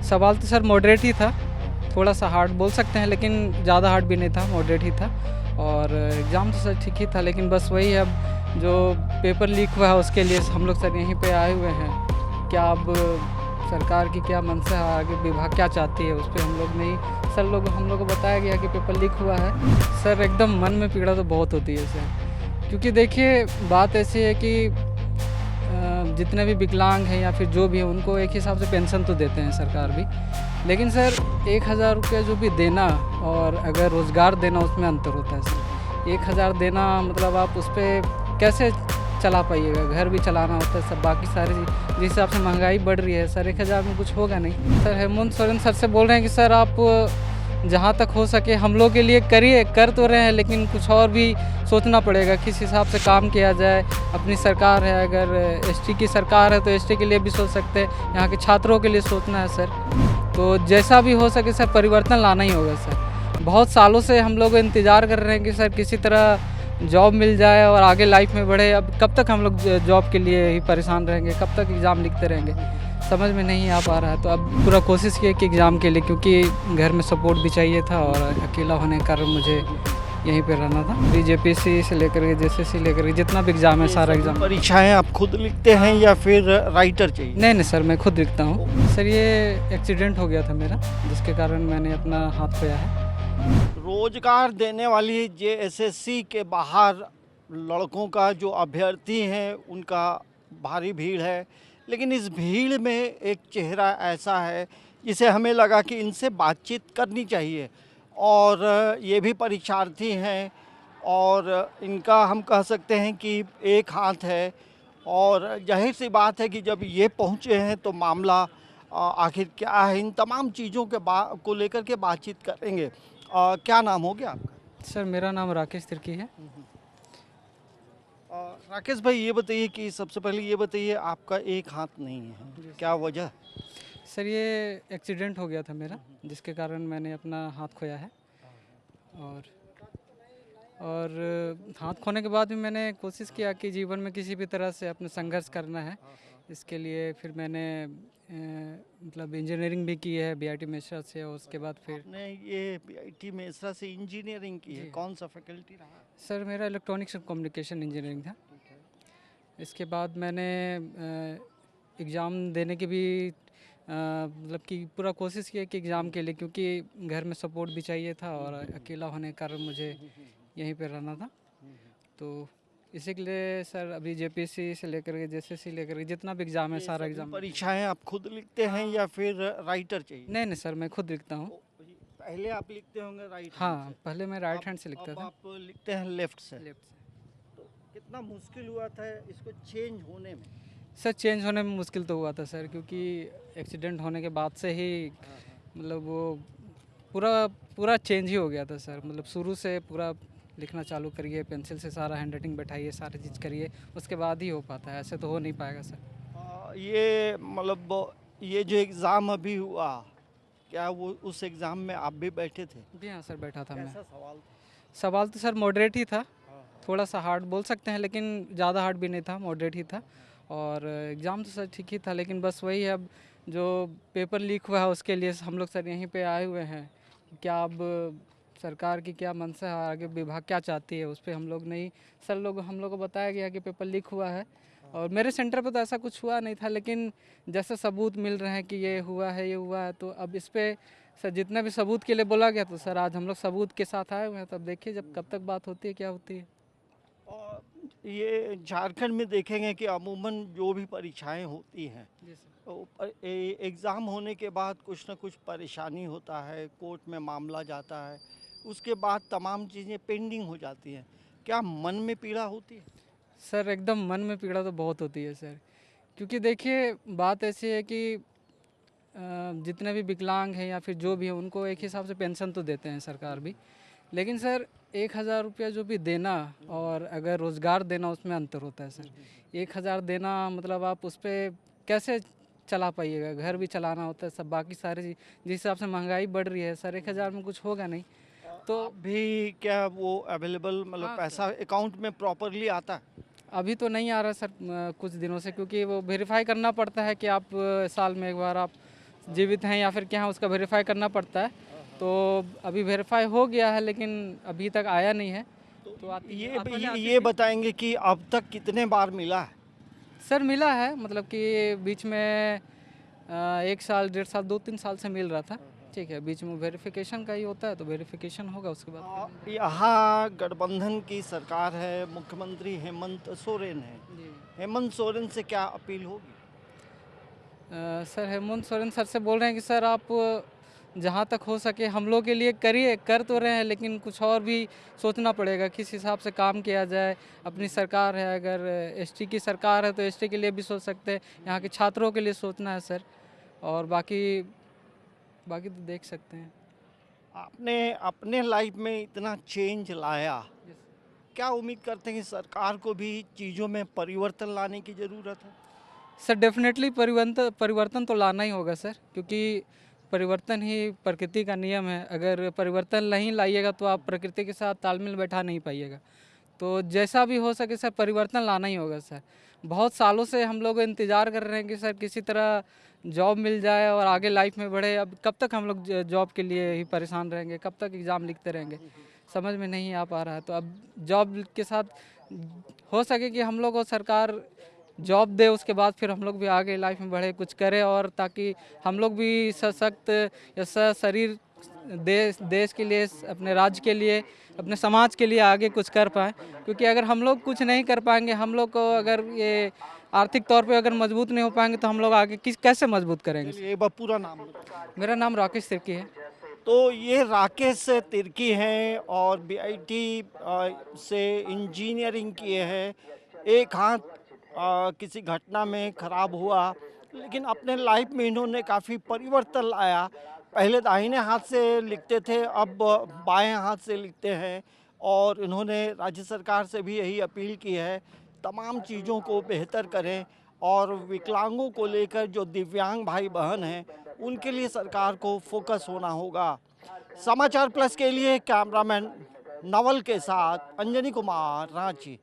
सवाल तो sir moderate ही था, थोड़ा सा हार्ड बोल सकते हैं, लेकिन ज़्यादा हार्ड भी नहीं था, मॉडरेट ही था। और एग्ज़ाम तो सर ठीक ही था, लेकिन बस वही है, अब जो पेपर लीक हुआ है उसके लिए हम लोग सर यहीं पे आए हुए हैं। क्या अब सरकार की क्या मंशा है, आगे विभाग क्या चाहती है, उस पर हम लोग नहीं, हम लोग को बताया गया कि पेपर लीक हुआ है। सर एकदम मन में पीड़ा तो बहुत होती है सर, क्योंकि देखिए बात ऐसी है कि जितने भी विकलांग हैं या फिर जो भी हैं उनको एक हिसाब से पेंशन तो देते हैं सरकार भी, लेकिन सर 1,000 रुपये जो भी देना और अगर रोज़गार देना उसमें अंतर होता है सर। 1,000 देना मतलब आप उस पर कैसे चला पाइएगा, घर भी चलाना होता है सब, बाकी सारी जिस हिसाब से महंगाई बढ़ रही है सर, 1,000 में कुछ होगा नहीं। सर हेमंत सोरेन सर से बोल रहे हैं कि सर आप जहाँ तक हो सके हम लोग के लिए करिए, कर तो रहे हैं, लेकिन कुछ और भी सोचना पड़ेगा किस हिसाब से काम किया जाए। अपनी सरकार है, अगर एसटी की सरकार है तो एसटी के लिए भी सोच सकते हैं, यहाँ के छात्रों के लिए सोचना है सर। तो जैसा भी हो सके सर परिवर्तन लाना ही होगा सर। बहुत सालों से हम लोग इंतज़ार कर रहे हैं कि सर किसी तरह जॉब मिल जाए और आगे लाइफ में बढ़े। अब कब तक हम लोग जॉब के लिए ही परेशान रहेंगे, कब तक एग्ज़ाम लिखते रहेंगे, समझ में नहीं आ पा रहा है। तो अब पूरा कोशिश किया कि एग्ज़ाम के लिए, क्योंकि घर में सपोर्ट भी चाहिए था और अकेला होने के कारण मुझे यहीं पे रहना था। बीजेपीसी से लेकर के जेएसएससी लेकर के जितना भी एग्ज़ाम है सारा एग्ज़ाम। परीक्षाएं आप खुद लिखते हैं या फिर राइटर चाहिए? नहीं सर, मैं खुद लिखता हूँ सर। ये एक्सीडेंट हो गया था मेरा, जिसके कारण मैंने अपना हाथ खोया है। रोजगार देने वाली जेएसएससी के बाहर लड़कों का जो अभ्यर्थी हैं उनका भारी भीड़ है, लेकिन इस भीड़ में एक चेहरा ऐसा है जिसे हमें लगा कि इनसे बातचीत करनी चाहिए। और ये भी परीक्षार्थी हैं और इनका हम कह सकते हैं कि एक हाथ है, और जाहिर सी बात है कि जब ये पहुँचे हैं तो मामला आखिर क्या है, इन तमाम चीज़ों के को लेकर के बातचीत करेंगे। क्या नाम हो गया आपका? सर मेरा नाम राकेश तिर्की है। राकेश भाई, ये बताइए कि सबसे पहले ये बताइए, आपका एक हाथ नहीं है, क्या वजह? सर ये एक्सीडेंट हो गया था मेरा, जिसके कारण मैंने अपना हाथ खोया है। और हाथ खोने के बाद भी मैंने कोशिश किया कि जीवन में किसी भी तरह से अपने संघर्ष करना है। इसके लिए फिर मैंने मतलब इंजीनियरिंग भी की है बीआईटी मेसरा से, और उसके बाद फिर आपने ये बीआईटी मेसरा से इंजीनियरिंग की है? कौन सा फैकल्टी रहा? सर मेरा इलेक्ट्रॉनिक्स एंड कम्युनिकेशन इंजीनियरिंग था। इसके बाद मैंने एग्ज़ाम देने की भी मतलब कि पूरा कोशिश किया कि एग्ज़ाम के लिए, क्योंकि घर में सपोर्ट भी चाहिए था और अकेला होने के कारण मुझे यहीं पे रहना था। तो इसी के लिए सर अभी जेपीएससी से लेकर के जेएसएससी लेकर के जितना भी एग्ज़ाम है सारा एग्ज़ाम। परीक्षाएं आप खुद लिखते हैं या फिर राइटर चाहिए? नहीं सर, मैं खुद लिखता हूँ। पहले आप लिखते होंगे राइट? हाँ, पहले मैं राइट हैंड से लिखता था। आप लिखते हैं लेफ्ट से? लेफ्ट से। तो कितना मुश्किल हुआ था इसको चेंज होने में? सर चेंज होने में मुश्किल तो हुआ था सर, क्योंकि एक्सीडेंट होने के बाद से ही मतलब वो पूरा चेंज ही हो गया था सर। मतलब शुरू से पूरा लिखना चालू करिए, पेंसिल से सारा हैंड राइटिंग बैठाइए, सारी चीज़ करिए, उसके बाद ही हो पाता है, ऐसे तो हो नहीं पाएगा सर। ये मतलब ये जो एग्ज़ाम अभी हुआ, क्या वो उस एग्ज़ाम में आप भी बैठे थे? जी हाँ सर, बैठा था मैं। कैसा सवाल? सवाल तो सर मॉडरेट ही था, थोड़ा सा हार्ड बोल सकते हैं, लेकिन ज़्यादा हार्ड भी नहीं था, मॉडरेट ही था। और एग्ज़ाम तो सर ठीक ही था, लेकिन बस वही है, अब जो पेपर लीक हुआ है उसके लिए हम लोग सर यहीं पे आए हुए हैं। क्या अब सरकार की क्या मंशा है, आगे विभाग क्या चाहती है, उस पर हम लोग नहीं, हम लोग को बताया गया कि पेपर लीक हुआ है। और मेरे सेंटर पे तो ऐसा कुछ हुआ नहीं था, लेकिन जैसे सबूत मिल रहे हैं कि ये हुआ है, तो अब इस पर सर जितना भी सबूत के लिए बोला गया, तो सर आज हम लोग सबूत के साथ आए हुए हैं। तो अब देखिए जब कब तक बात होती है, क्या होती है। और ये झारखंड में देखेंगे कि अमूमन जो भी परीक्षाएं होती हैं, एग्ज़ाम होने के बाद कुछ ना कुछ परेशानी होता है, कोर्ट में मामला जाता है, उसके बाद तमाम चीज़ें पेंडिंग हो जाती हैं। क्या मन में पीड़ा होती है? सर एकदम मन में पीड़ा तो बहुत होती है सर, क्योंकि देखिए बात ऐसी है कि जितने भी विकलांग हैं या फिर जो भी हैं उनको एक हिसाब से पेंशन तो देते हैं सरकार भी, लेकिन सर 1,000 रुपया जो भी देना और अगर रोज़गार देना उसमें अंतर होता है सर। 1,000 देना मतलब आप उस पर कैसे चला पाइएगा, घर भी चलाना होता है सब, बाकी सारी जिस हिसाब से महंगाई बढ़ रही है सर, 1,000 में कुछ होगा नहीं। तो भी क्या वो अवेलेबल, मतलब हाँ पैसा अकाउंट में प्रॉपरली आता है? अभी तो नहीं आ रहा सर कुछ दिनों से, क्योंकि वो वेरीफाई करना पड़ता है कि आप साल में एक बार आप जीवित हैं या फिर क्या हैं उसका वेरीफाई करना पड़ता है। तो अभी वेरीफाई हो गया है लेकिन अभी तक आया नहीं है। तो ये बताएंगे कि अब तक कितने बार मिला है? सर मिला है, मतलब कि बीच में 1 साल 1.5 साल 2-3 साल से मिल रहा था। ठीक है, बीच में वेरिफिकेशन का ही होता है तो वेरिफिकेशन होगा उसके बाद। यहाँ गठबंधन की सरकार है, मुख्यमंत्री हेमंत सोरेन है। जी। हेमंत सोरेन से क्या अपील होगी? सर हेमंत सोरेन सर से बोल रहे हैं कि सर आप जहाँ तक हो सके हम लोग के लिए करिए, कर तो रहे हैं लेकिन कुछ और भी सोचना पड़ेगा, किस हिसाब से काम किया जाए। अपनी सरकार है, अगर एसटी की सरकार है तो एसटी के लिए भी सोच सकते हैं, यहाँ के छात्रों के लिए सोचना है सर। और बाकी बाकी तो देख सकते हैं। आपने अपने लाइफ में इतना चेंज लाया, क्या उम्मीद करते हैं कि सरकार को भी चीज़ों में परिवर्तन लाने की ज़रूरत है? सर डेफिनेटली परिवर्तन परिवर्तन तो लाना ही होगा सर, क्योंकि परिवर्तन ही प्रकृति का नियम है। अगर परिवर्तन नहीं लाइएगा तो आप प्रकृति के साथ तालमेल बैठा नहीं पाइएगा। तो जैसा भी हो सके सर परिवर्तन लाना ही होगा सर। बहुत सालों से हम लोग इंतज़ार कर रहे हैं कि सर किसी तरह जॉब मिल जाए और आगे लाइफ में बढ़े। अब कब तक हम लोग जॉब के लिए ही परेशान रहेंगे, कब तक एग्ज़ाम लिखते रहेंगे, समझ में नहीं आ पा रहा है। तो अब जॉब के साथ हो सके कि हम लोग को सरकार जॉब दे, उसके बाद फिर हम लोग भी आगे लाइफ में बढ़े, कुछ करें, और ताकि हम लोग भी सशक्त या शरीर देश के लिए, अपने राज्य के लिए, अपने समाज के लिए आगे कुछ कर पाएँ। क्योंकि अगर हम लोग कुछ नहीं कर पाएंगे, हम लोग को अगर ये आर्थिक तौर पे अगर मजबूत नहीं हो पाएंगे तो हम लोग आगे कैसे मजबूत करेंगे। चलिए, एक बार पूरा नाम बताइए। मेरा नाम राकेश तिर्की है। तो ये राकेश तिर्की हैं और बीआईटी से इंजीनियरिंग किए हैं। एक हाथ किसी घटना में खराब हुआ, लेकिन अपने लाइफ में इन्होंने काफ़ी परिवर्तन लाया। पहले दाहिने हाथ से लिखते थे, अब बाएं हाथ से लिखते हैं। और इन्होंने राज्य सरकार से भी यही अपील की है, तमाम चीज़ों को बेहतर करें। और विकलांगों को लेकर जो दिव्यांग भाई बहन हैं, उनके लिए सरकार को फोकस होना होगा। समाचार प्लस के लिए कैमरामैन नवल के साथ अंजनी कुमार, रांची।